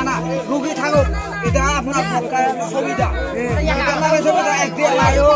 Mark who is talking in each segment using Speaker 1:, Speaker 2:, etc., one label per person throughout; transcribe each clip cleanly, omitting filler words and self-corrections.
Speaker 1: না রুগী থাকুক এটা আপনার সুবিধা একদিন লাইও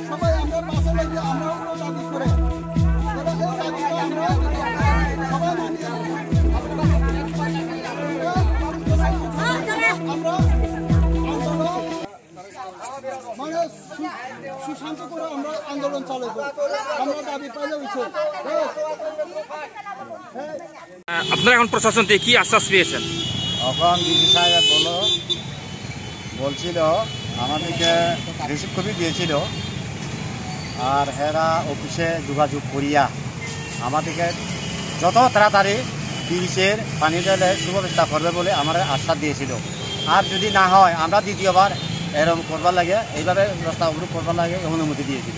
Speaker 2: সবাই আমরা পাশে লাগিয়ে আমরাও দাবি করে আপনারা এখন প্রশাসন থেকে কি আশ্বাস পেয়েছেন?
Speaker 3: এখন ডিসি সাহেব বলছিল আমাদেরকে রিসিভ কপি দিয়েছিল, আর হেরা অফিসে যোগাযোগ করিয়া আমাদেরকে যত তাড়াতাড়ি ব্রিজের পানি ঢেলে সুব্যবস্থা করবে বলে আমার আশ্বাস দিয়েছিল। আর যদি না হয় আমরা দ্বিতীয়বার এরকম করবার লাগে, এইভাবে রাস্তা অবরোধ করবার লাগে অনুমতি দিয়েছিল।